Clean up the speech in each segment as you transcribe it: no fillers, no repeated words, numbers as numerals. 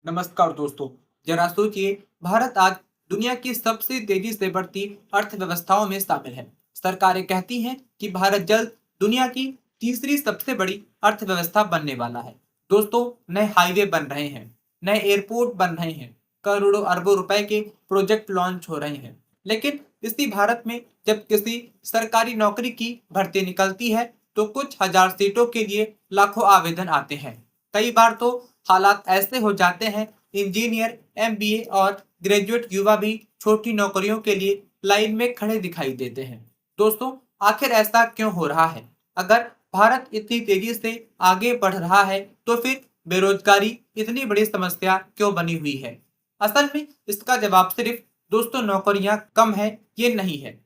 नमस्कार दोस्तों। जरा सोचिए, भारत आज दुनिया की सबसे तेजी से बढ़ती अर्थव्यवस्थाओं में शामिल है। सरकारें कहती हैं कि भारत जल्द दुनिया की तीसरी सबसे बड़ी अर्थव्यवस्था बनने वाला है। दोस्तों, नए हाईवे बन रहे हैं, नए एयरपोर्ट बन रहे हैं, करोड़ों अरबों रुपए के प्रोजेक्ट लॉन्च हो रहे हैं। लेकिन इसी भारत में जब किसी सरकारी नौकरी की भर्ती निकलती है तो कुछ हजार सीटों के लिए लाखों आवेदन आते हैं। कई बार तो हालात ऐसे हो जाते हैं, इंजीनियर, एमबीए और ग्रेजुएट युवा भी छोटी नौकरियों के लिए लाइन में खड़े दिखाई देते हैं। दोस्तों, आखिर ऐसा क्यों हो रहा है? अगर भारत इतनी तेजी से आगे बढ़ रहा है तो फिर बेरोजगारी इतनी बड़ी समस्या क्यों बनी हुई है? असल में इसका जवाब सिर्फ दोस्तों नौकरियां कम है ये नहीं है।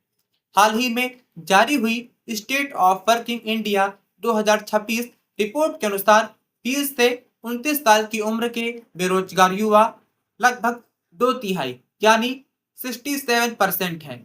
हाल ही में जारी हुई state of working India 2026 report के अनुसार 20 से 29 साल की उम्र के बेरोजगार युवा लगभग दो तिहाई यानी 67% हैं,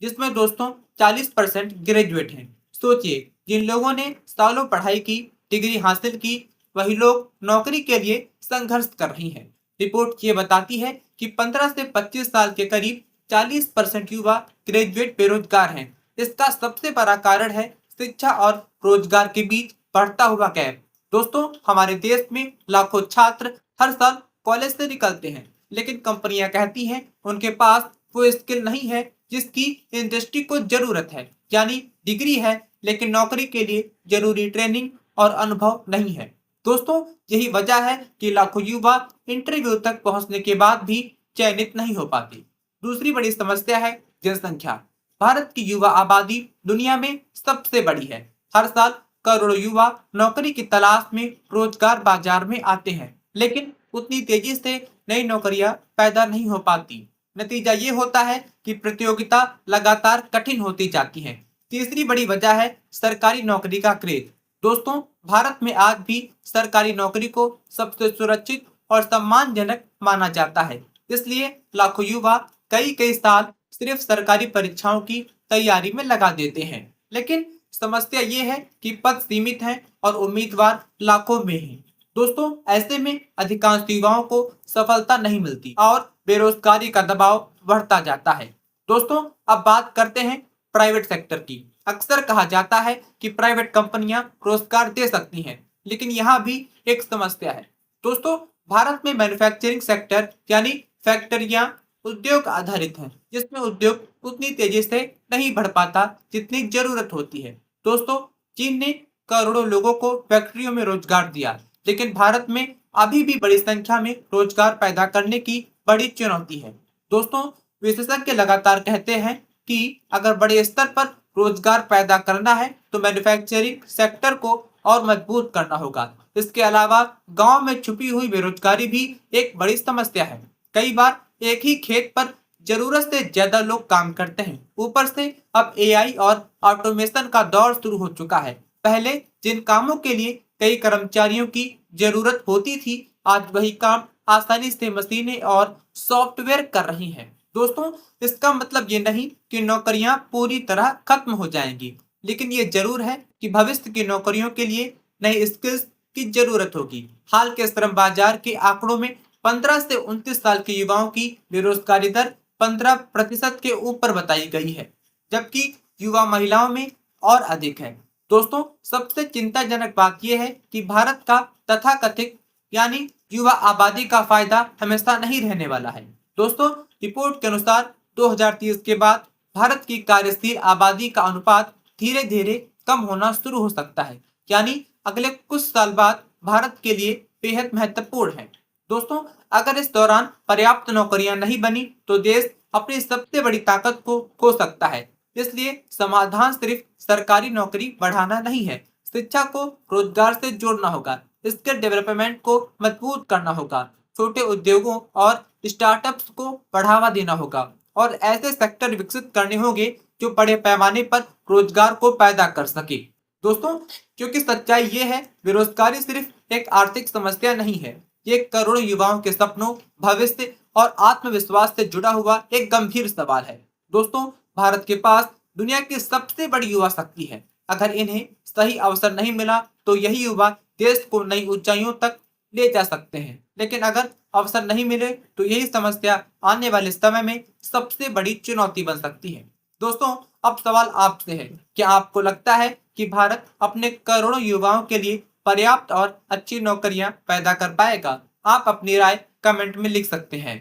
जिसमें दोस्तों 40% ग्रेजुएट हैं। सोचिए, जिन लोगों ने सालों पढ़ाई की, डिग्री हासिल की, वही लोग नौकरी के लिए संघर्ष कर रही हैं। रिपोर्ट ये बताती है कि 15 से 25 साल के करीब 40% युवा ग्रेजुएट बेरोजगार हैं। इसका सबसे बड़ा कारण है शिक्षा और रोजगार के बीच बढ़ता हुआ गैप। दोस्तों, हमारे देश में लाखों छात्र हर साल कॉलेज से निकलते हैं, लेकिन कंपनियां कहती हैं उनके पास वो स्किल नहीं है जिसकी इंडस्ट्री को जरूरत है। यानी डिग्री है लेकिन नौकरी के लिए जरूरी ट्रेनिंग और अनुभव नहीं है। दोस्तों, यही वजह है कि लाखों युवा इंटरव्यू तक पहुंचने के बाद भी चयनित नहीं हो पाते। दूसरी बड़ी समस्या है जनसंख्या। भारत की युवा आबादी दुनिया में सबसे बड़ी है। हर साल करोड़ों युवा नौकरी की तलाश में रोजगार बाजार में आते हैं, लेकिन उतनी तेजी से नई नौकरियां पैदा नहीं हो पाती। नतीजा ये होता है कि प्रतियोगिता लगातार कठिन होती जाती है। तीसरी बड़ी वजह है सरकारी नौकरी का क्रेज। दोस्तों, भारत में आज भी सरकारी नौकरी को सबसे सुरक्षित और सम्मानजनक माना जाता है। इसलिए लाखों युवा कई कई साल सिर्फ सरकारी परीक्षाओं की तैयारी में लगा देते हैं। लेकिन समस्या ये है कि पद सीमित हैं और उम्मीदवार लाखों में हैं। दोस्तों, ऐसे में अधिकांश युवाओं को सफलता नहीं मिलती और बेरोजगारी का दबाव बढ़ता जाता है। दोस्तों, अब बात करते हैं प्राइवेट सेक्टर की। अक्सर कहा जाता है कि प्राइवेट कंपनियां रोजगार दे सकती हैं, लेकिन यहाँ भी एक समस्या है। दोस्तों, भारत में मैन्युफैक्चरिंग सेक्टर यानी फैक्ट्रियां उद्योग आधारित हैं, जिसमें उद्योग उतनी तेजी से नहीं बढ़ पाता जितनी जरूरत होती है। दोस्तों, चीन ने करोड़ों लोगों को फैक्ट्रियों में रोजगार दिया, लेकिन भारत में अभी भी बड़ी संख्या में रोजगार पैदा करने की बड़ी चुनौती है। दोस्तों, विशेषज्ञ लगातार कहते हैं कि अगर बड़े स्तर पर रोजगार पैदा करना है तो मैन्युफैक्चरिंग सेक्टर को और मजबूत करना होगा। इसके अलावा गांव में छुपी हुई बेरोजगारी भी एक बड़ी समस्या है। कई बार एक ही खेत पर जरूरत से ज्यादा लोग काम करते हैं। ऊपर से अब एआई और ऑटोमेशन का दौर शुरू हो चुका है। पहले जिन कामों के लिए कई कर्मचारियों की जरूरत होती थी, आज वही काम आसानी से मशीनें और सॉफ्टवेयर कर रही हैं। दोस्तों, इसका मतलब ये नहीं कि नौकरियां पूरी तरह खत्म हो जाएंगी, लेकिन ये जरूर है कि भविष्य की नौकरियों के लिए नई स्किल्स की जरूरत होगी। हाल के श्रम बाजार के आंकड़ों में 15 से 29 साल के युवाओं की बेरोजगारी दर 15% के ऊपर बताई गई है, जबकि युवा महिलाओं में और अधिक है। दोस्तों, सबसे चिंताजनक बात यह है कि भारत का तथाकथित यानी युवा आबादी का फायदा हमेशा नहीं रहने वाला है। दोस्तों, रिपोर्ट के अनुसार 2030 के बाद भारत की कार्यशील आबादी का अनुपात धीरे धीरे कम होना शुरू हो सकता है, यानी अगले कुछ साल बाद भारत के लिए बेहद महत्वपूर्ण है। दोस्तों, अगर इस दौरान पर्याप्त नौकरियां नहीं बनी तो देश अपनी सबसे बड़ी ताकत को खो सकता है। इसलिए समाधान सिर्फ सरकारी नौकरी बढ़ाना नहीं है, शिक्षा को रोजगार से जोड़ना होगा, स्किल डेवलपमेंट को मजबूत करना होगा, छोटे उद्योगों और स्टार्टअप्स को बढ़ावा देना होगा और ऐसे सेक्टर विकसित करने होंगे जो बड़े पैमाने पर रोजगार को पैदा कर सके। दोस्तों, क्योंकि सच्चाई ये है, बेरोजगारी सिर्फ एक आर्थिक समस्या नहीं है, ये करोड़ों युवाओं के सपनों, भविष्य और आत्मविश्वास से जुड़ा हुआ एक गंभीर सवाल है। दोस्तों, भारत के पास दुनिया की सबसे बड़ी युवा शक्ति है। अगर इन्हें सही अवसर नहीं मिला तो यही युवा देश को नई ऊंचाइयों तक ले जा सकते हैं। लेकिन अगर अवसर नहीं मिले तो यही समस्या आने वाले समय में सबसे बड़ी चुनौती बन सकती है। दोस्तों, अब सवाल आपसे है, क्या आपको लगता है कि भारत अपने करोड़ों युवाओं के लिए पर्याप्त और अच्छी नौकरियां पैदा कर पाएगा? आप अपनी राय कमेंट में लिख सकते हैं।